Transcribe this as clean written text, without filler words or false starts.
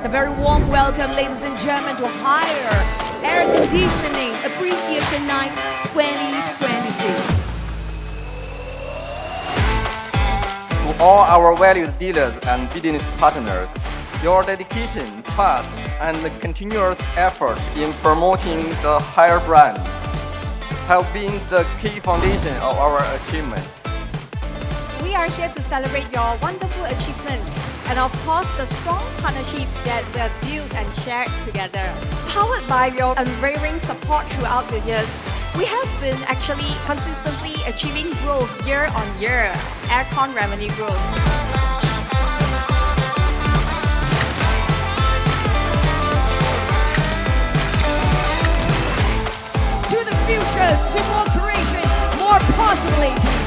A very warm welcome, ladies and gentlemen, to Higher Air Conditioning Appreciation Night 2026. To all our valued dealers and business partners, your dedication, trust, and continuous effort in promoting the Higher brand have been the key foundation of our achievement. We are here to celebrate your wonderful achievements and of course the strong partnership that we have built and shared together. Powered by your unwavering support throughout the years, we have been actually consistently achieving growth year on year, aircon revenue growth. To the future, to more creation, more possibilities.